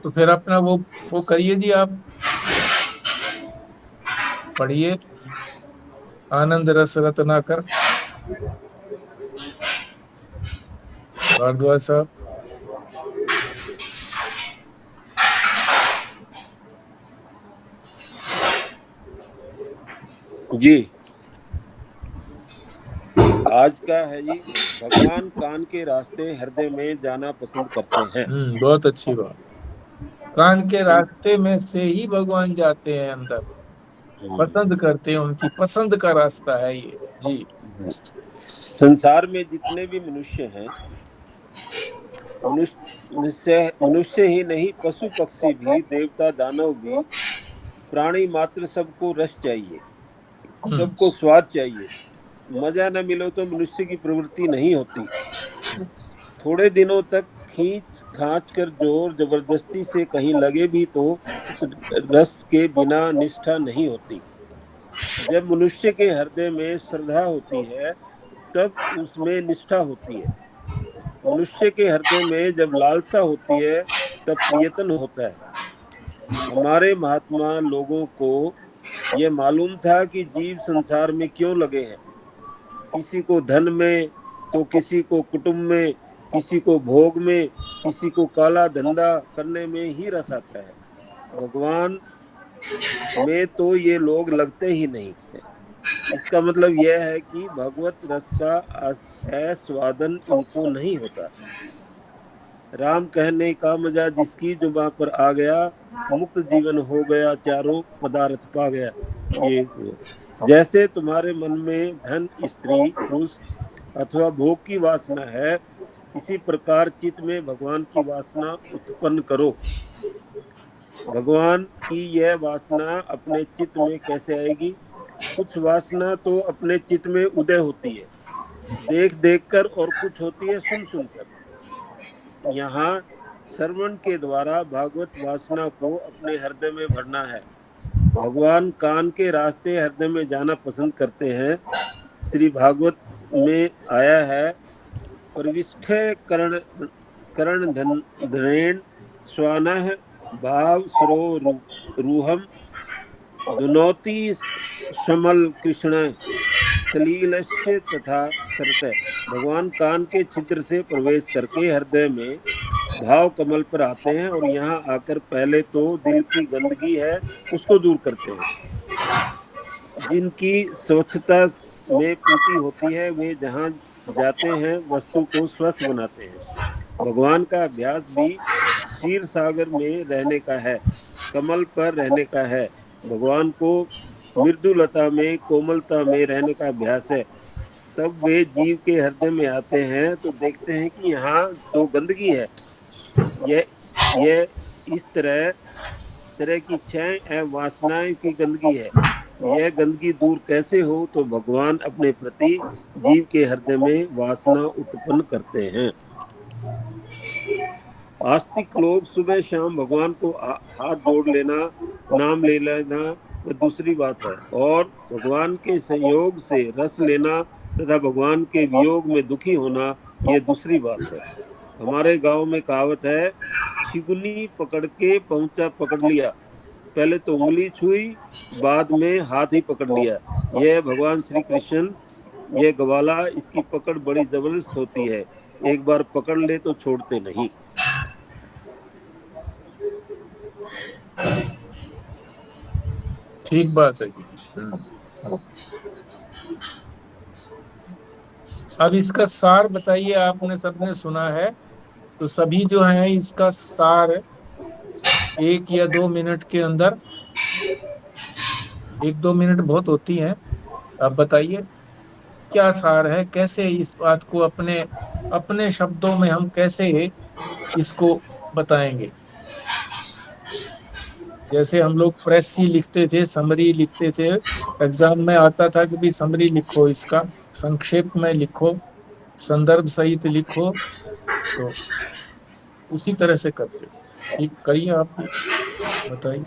Speaker 1: तो फिर अपना वो करिए जी, आप पढ़िए आनंद रस रत्नाकर भारद्वाज साहब।
Speaker 9: जी आज का है जी, भगवान कान के रास्ते हृदय में जाना पसंद करते हैं।
Speaker 1: बहुत अच्छी बात। कान के रास्ते में से ही भगवान जाते हैं अंदर, पसंद करते हैं, उनकी पसंद का रास्ता है ये जी।
Speaker 9: संसार में जितने भी मनुष्य हैं, मनुष्य ही नहीं, पशु पक्षी भी, देवता दानव भी, प्राणी मात्र, सबको रस चाहिए, सबको स्वाद चाहिए। मजा न मिलो तो मनुष्य की प्रवृत्ति नहीं होती। थोड़े दिनों तक खींच खांच कर जोर जबरदस्ती से कहीं लगे भी तो उस रस के बिना निष्ठा नहीं होती। जब मनुष्य के हृदय में श्रद्धा होती है तब उसमें निष्ठा होती है। मनुष्य के हृदय में जब लालसा होती है तब प्रयत्न होता है। हमारे महात्मा लोगों को यह मालूम था कि जीव संसार में क्यों लगे हैं। किसी को धन में, तो किसी को कुटुंब में, किसी को भोग में, किसी को काला धंधा करने में ही रस आता है। भगवान में तो ये लोग लगते ही नहीं है। इसका मतलब यह है कि भगवत रस का आस्वादन उनको नहीं होता। राम कहने का मजा जिसकी जुबान पर आ गया, मुक्त जीवन हो गया, चारों पदार्थ पा गया। ये जैसे तुम्हारे मन में धन, स्त्री, पुरुष अथवा भोग की वासना है, इसी प्रकार चित्त में भगवान की वासना उत्पन्न करो। भगवान की यह वासना अपने चित्त में कैसे आएगी? कुछ वासना तो अपने चित्त में उदय होती है देख देख कर, और कुछ होती है सुन सुन कर। यहाँ श्रवण के द्वारा भागवत वासना को अपने हृदय में भरना है। भगवान कान के रास्ते हृदय में जाना पसंद करते हैं। श्री भागवत में आया है, प्रविष्ठ करण धनेन स्वानः भाव सरो रूहम दुनोति समल कृष्ण सलीलश्च तथा सरत। भगवान कान के छिद्र से प्रवेश करके हृदय में भाव कमल पर आते हैं और यहाँ आकर पहले तो दिल की गंदगी है उसको दूर करते हैं। जिनकी स्वच्छता में प्रीति होती है वे जहाँ जाते हैं वस्तु को स्वस्थ बनाते हैं। भगवान का अभ्यास भी क्षीर सागर में रहने का है, कमल पर रहने का है। भगवान को मृदुलता में, कोमलता में रहने का अभ्यास है। तब वे जीव के हृदय में आते हैं तो देखते हैं कि यहाँ तो गंदगी है। यह इस तरह की क्षय एवं वासनाएं की गंदगी है। यह गंदगी दूर कैसे हो? तो भगवान अपने प्रति जीव के हृदय में वासना उत्पन्न करते हैं। आस्तिक लोग सुबह शाम भगवान को हाथ जोड़ लेना, नाम ले लेना वो दूसरी बात है, और भगवान के संयोग से रस लेना तथा भगवान के वियोग में दुखी होना ये दूसरी बात है। हमारे गांव में कहावत है, शिगुनी पकड़ के पहुंचा पकड़ लिया। पहले तो उंगली छुई, बाद में हाथ ही पकड़ लिया। यह भगवान श्री कृष्ण, ये ग्वाला, इसकी पकड़ बड़ी जबरदस्त होती है। एक बार पकड़ ले तो छोड़ते नहीं।
Speaker 1: ठीक बात है। अब इसका सार बताइए। आपने सबने सुना है तो सभी जो है इसका सार 1 या 2 मिनट के अंदर, 1-2 मिनट बहुत होती है। अब बताइए क्या सार है, कैसे इस बात को अपने शब्दों में हम कैसे इसको बताएंगे। जैसे हम लोग प्रेस ही लिखते थे, समरी लिखते थे, एग्जाम में आता था कि भी समरी लिखो, इसका संक्षेप में लिखो, संदर्भ सहित लिखो, तो उसी तरह से करते। ठीक करिए, आप बताइए।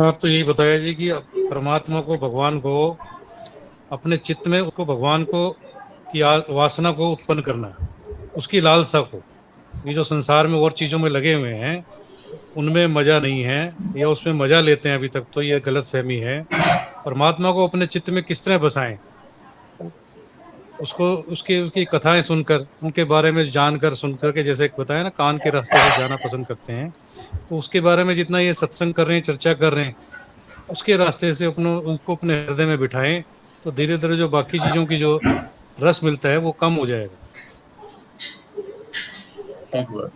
Speaker 3: आप तो यही बताया जी कि परमात्मा को, भगवान को अपने चित्त में, उसको भगवान को की वासना को उत्पन्न करना है, उसकी लालसा को। ये जो संसार में और चीज़ों में लगे हुए हैं उनमें मज़ा नहीं है, या उसमें मज़ा लेते हैं अभी तक, तो ये गलत फहमी है। परमात्मा को अपने चित्त में किस तरह बसाएं, उसको उसकी कथाएं सुनकर, उनके बारे में जानकर, सुनकर के, जैसे बताया ना, कान के रास्ते से जाना पसंद करते हैं, तो उसके बारे में जितना ये सत्संग कर रहे हैं, चर्चा कर रहे हैं, उसके रास्ते से उनको अपने हृदय में बिठाएं, तो धीरे धीरे जो बाकी चीज़ों की जो रस मिलता है वो कम हो जाएगा।
Speaker 1: ठीक बात।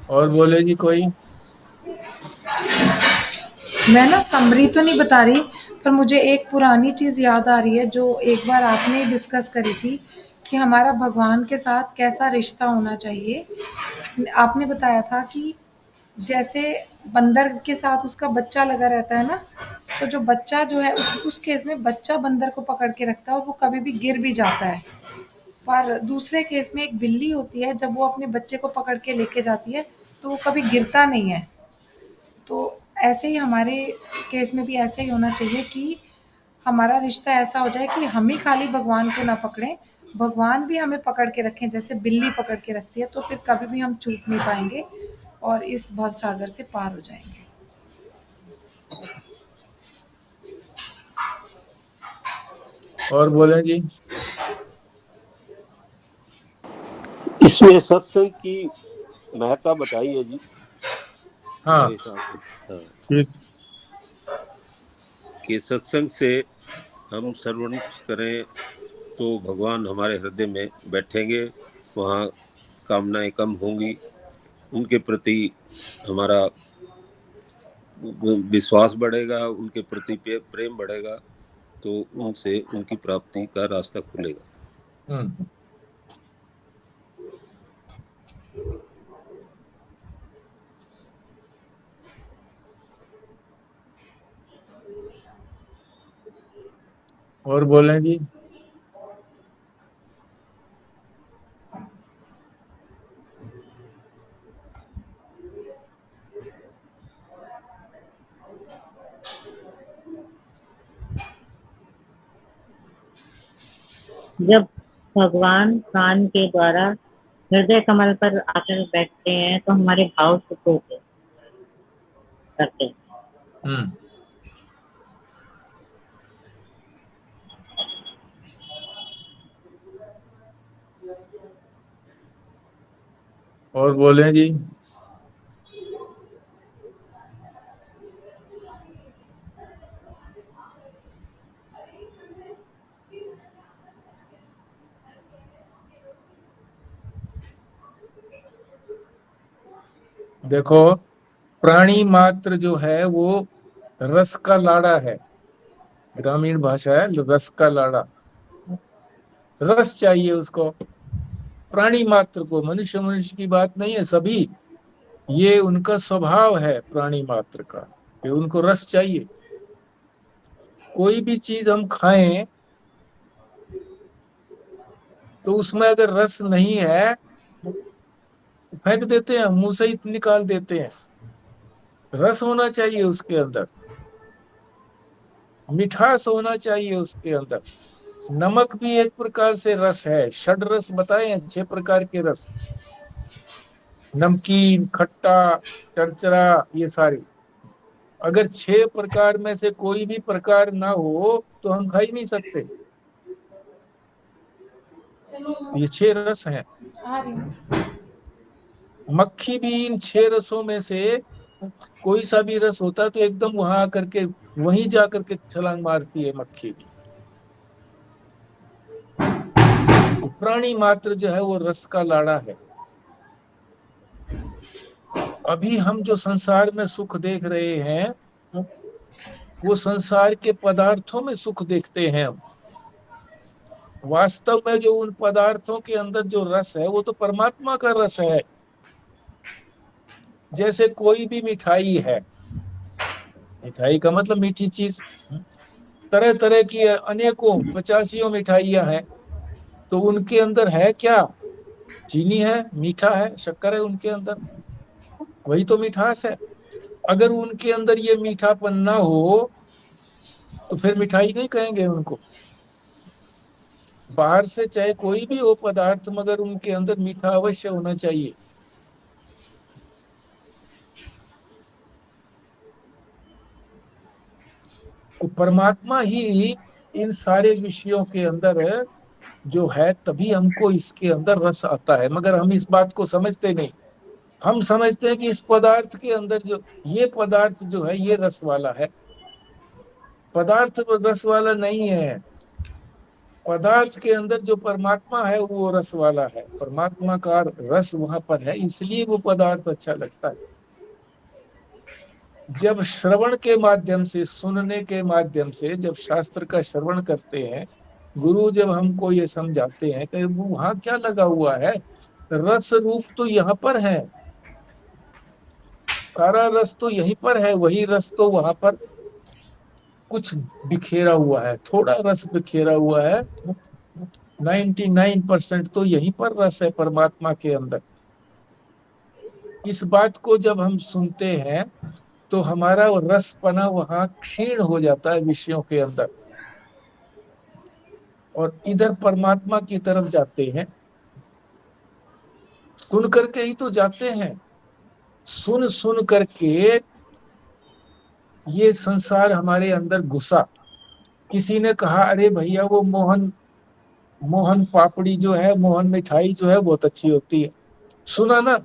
Speaker 1: और बोले जी कोई?
Speaker 7: मैं ना समरी तो नहीं बता रही, पर मुझे एक पुरानी चीज़ याद आ रही है जो एक बार आपने डिस्कस करी थी कि हमारा भगवान के साथ कैसा रिश्ता होना चाहिए। आपने बताया था कि जैसे बंदर के साथ उसका बच्चा लगा रहता है ना, तो जो बच्चा जो है उस केस में बच्चा बंदर को पकड़ के रखता है और वो कभी भी गिर भी जाता है। पर दूसरे केस में एक बिल्ली होती है, जब वो अपने बच्चे को पकड़ के लेके जाती है तो वो कभी गिरता नहीं है। तो ऐसे ही हमारे केस में भी ऐसा ही होना चाहिए कि हमारा रिश्ता ऐसा हो जाए कि हम ही खाली भगवान को ना पकड़ें, भगवान भी हमें पकड़ के रखें, जैसे बिल्ली पकड़ के रखती है, तो फिर कभी भी हम चूक नहीं पाएंगे और इस भवसागर से पार हो जाएंगे।
Speaker 1: और बोले जी।
Speaker 9: इसमें सत्संग की महत्ता बताई है जी।
Speaker 1: हाँ
Speaker 9: मेरे हिसाब से
Speaker 1: ठीक।
Speaker 9: कि सत्संग से हम श्रवण करें तो भगवान हमारे हृदय में बैठेंगे, वहाँ कामनाएं कम होंगी, उनके प्रति हमारा विश्वास बढ़ेगा, उनके प्रति प्रेम बढ़ेगा, तो उनसे उनकी प्राप्ति का रास्ता खुलेगा।
Speaker 1: और बोले जी।
Speaker 4: जब भगवान कान के द्वारा हृदय कमल पर आकर बैठते हैं तो हमारे भाव शुद्ध होते करते हैं।
Speaker 1: और बोले जी। देखो, प्राणी मात्र जो है वो रस का लाड़ा है, ग्रामीण भाषा है रस का लाड़ा। रस चाहिए उसको, प्राणी मात्र को। मनुष्य मनुष्य की बात नहीं है, सभी ये उनका स्वभाव है प्राणी मात्र का कि उनको रस चाहिए। कोई भी चीज हम खाएं तो उसमें अगर रस नहीं है फेंक देते हैं, मुंह से ही निकाल देते हैं। रस होना चाहिए उसके अंदर, मिठास होना चाहिए उसके अंदर। नमक भी एक प्रकार से रस है, षड रस बताए हैं, 6 प्रकार के रस, नमकीन, खट्टा, चरचरा, ये सारे। अगर 6 प्रकार में से कोई भी प्रकार ना हो तो हम खा ही नहीं सकते। ये 6 रस हैं। मक्खी भी इन 6 रसों में से कोई सा भी रस होता है तो एकदम वहां आकर के वहीं जा करके छलांग मारती है मक्खी भी। प्राणी मात्र जो है वो रस का लाड़ा है। अभी हम जो संसार में सुख देख रहे हैं वो संसार के पदार्थों में सुख देखते हैं हम। वास्तव में जो उन पदार्थों के अंदर जो रस है वो तो परमात्मा का रस है। जैसे कोई भी मिठाई है, मिठाई का मतलब मीठी चीज, तरह तरह की अनेकों 85 मिठाइयां हैं, तो उनके अंदर है क्या? चीनी है, मीठा है, शक्कर है उनके अंदर, वही तो मिठास है। अगर उनके अंदर ये मीठापन ना हो तो फिर मिठाई नहीं कहेंगे उनको। बाहर से चाहे कोई भी हो पदार्थ, मगर उनके अंदर मीठा अवश्य होना चाहिए। तो परमात्मा ही इन सारे विषयों के अंदर जो है, तभी हमको इसके अंदर रस आता है, मगर हम इस बात को समझते नहीं। हम समझते हैं कि इस पदार्थ के अंदर जो ये पदार्थ जो है ये रस वाला है। पदार्थ तो रस वाला नहीं है, पदार्थ के अंदर जो परमात्मा है वो रस वाला है। परमात्मा का रस वहां पर है, इसलिए वो पदार्थ अच्छा लगता है। जब श्रवण के माध्यम से, सुनने के माध्यम से, जब शास्त्र का श्रवण करते हैं, गुरु जब हमको ये समझाते हैं कि वहां क्या लगा हुआ है, रस रूप तो यहाँ पर है। सारा रस तो यहीं पर है, वही रस तो वहां पर कुछ बिखेरा हुआ है, थोड़ा रस बिखेरा हुआ है। 99% तो यहीं पर रस है परमात्मा के अंदर। इस बात को जब हम सुनते हैं तो हमारा वो रसपना वहां क्षीण हो जाता है विषयों के अंदर, और इधर परमात्मा की तरफ जाते हैं। सुन करके ही तो जाते हैं, सुन सुन करके ये संसार हमारे अंदर घुसा। किसी ने कहा अरे भैया वो मोहन मोहन पापड़ी जो है, मोहन मिठाई जो है बहुत अच्छी होती है। सुना ना,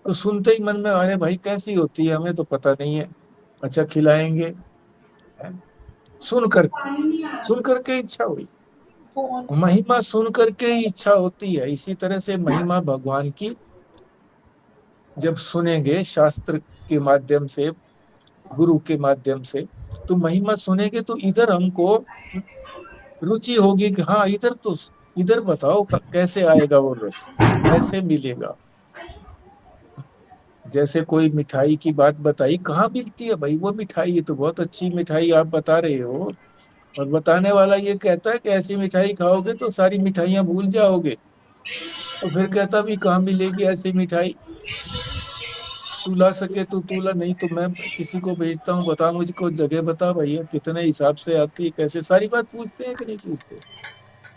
Speaker 1: तो सुनते ही मन में अरे भाई कैसी होती है, हमें तो पता नहीं है, अच्छा खिलाएंगे। है? सुन करके इच्छा हुई। महिमा सुन करके ही इच्छा होती है। इसी तरह से महिमा भगवान की जब सुनेंगे शास्त्र के माध्यम से, गुरु के माध्यम से, तो महिमा सुनेंगे तो इधर हमको रुचि होगी कि हाँ इधर तो, इधर बताओ कैसे आएगा वो रस, कैसे मिलेगा। जैसे कोई मिठाई की बात बताई, कहाँ मिलती है भाई वो मिठाई, ये तो बहुत अच्छी मिठाई आप बता रहे हो, और बताने वाला ये कहता है कि ऐसी मिठाई खाओगे तो सारी मिठाइयां भूल जाओगे। तो फिर कहता भी कहाँ मिलेगी ऐसी मिठाई, तू ला सके तो तू ला, नहीं तो मैं किसी को भेजता हूँ, बता मुझको जगह बता भैया कितने हिसाब से आती है, कैसे, सारी बात पूछते हैं कि नहीं पूछते।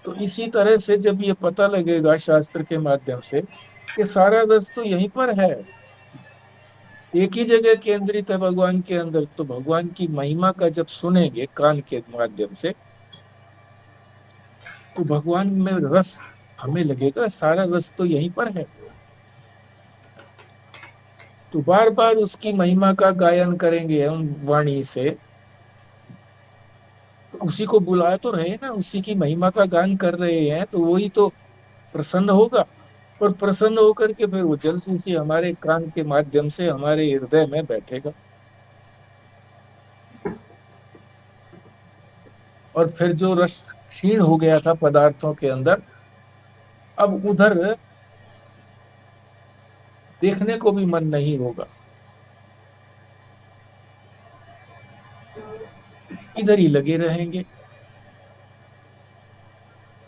Speaker 1: तो इसी तरह से जब ये पता लगेगा शास्त्र के माध्यम से कि सारा रस तो यहीं पर है, एक ही जगह केंद्रित है भगवान के अंदर, तो भगवान की महिमा का जब सुनेंगे कान के माध्यम से, तो भगवान में रस हमें लगेगा सारा रस तो यहीं पर है। तो बार बार उसकी महिमा का गायन करेंगे हम वाणी से, तो उसी को बुलाए तो रहे ना, उसी की महिमा का गान कर रहे हैं, तो वही तो प्रसन्न होगा। और प्रसन्न होकर के फिर वो जल्दी से हमारे कान के माध्यम से हमारे हृदय में बैठेगा। और फिर जो रस क्षीण हो गया था पदार्थों के अंदर, अब उधर देखने को भी मन नहीं होगा, इधर ही लगे रहेंगे।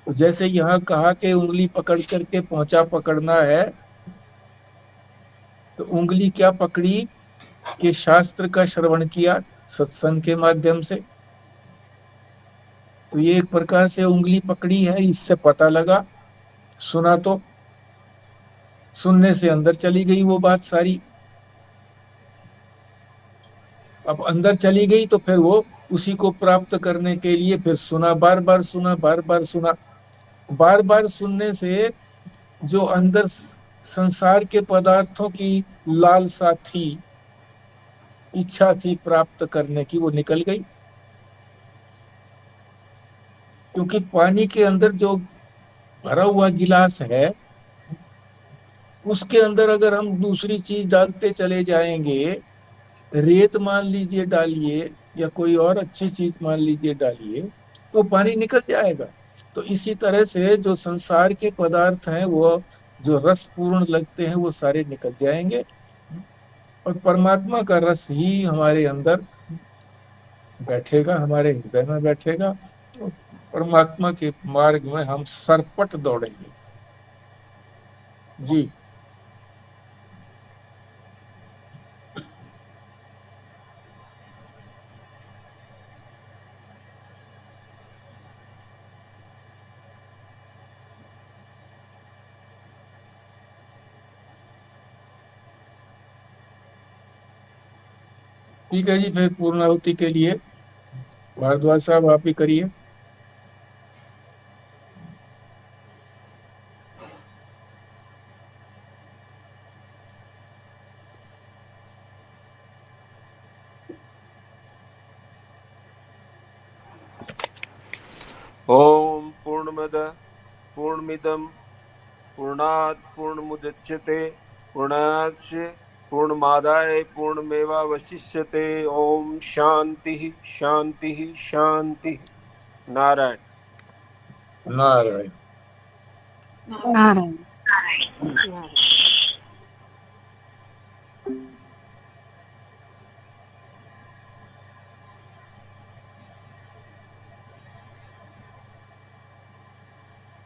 Speaker 1: तो जैसे यहाँ कहा कि उंगली पकड़ करके पहुंचा पकड़ना है, तो उंगली क्या पकड़ी कि शास्त्र का श्रवण किया सत्संग के माध्यम से। तो ये एक प्रकार से उंगली पकड़ी है, इससे पता लगा, सुना तो सुनने से अंदर चली गई वो बात सारी। अब अंदर चली गई तो फिर वो उसी को प्राप्त करने के लिए फिर सुना, बार बार सुना, बार बार सुना। बार बार सुनने से जो अंदर संसार के पदार्थों की लालसा थी, इच्छा थी प्राप्त करने की, वो निकल गई। क्योंकि पानी के अंदर जो भरा हुआ गिलास है, उसके अंदर अगर हम दूसरी चीज डालते चले जाएंगे, रेत मान लीजिए डालिए या कोई और अच्छी चीज मान लीजिए डालिए, तो पानी निकल जाएगा। तो इसी तरह से जो संसार के पदार्थ हैं, वो जो रस पूर्ण लगते हैं, वो सारे निकल जाएंगे, और परमात्मा का रस ही हमारे अंदर बैठेगा, हमारे हृदय में बैठेगा। तो परमात्मा के मार्ग में हम सरपट दौड़ेंगे। जी। ठीक है जी, फिर पूर्णाहुति के लिए भारद्वाज साहब आप ही करिए।
Speaker 9: ओम पूर्णमद पूर्णमिदम पूर्णात् पूर्णमुदच्यते पूर्णास्य पूर्णमादाय पूर्णमेवावशिष्यते। ओम शांति शांति शांति। नारायण
Speaker 1: नारायण।
Speaker 5: नारायण।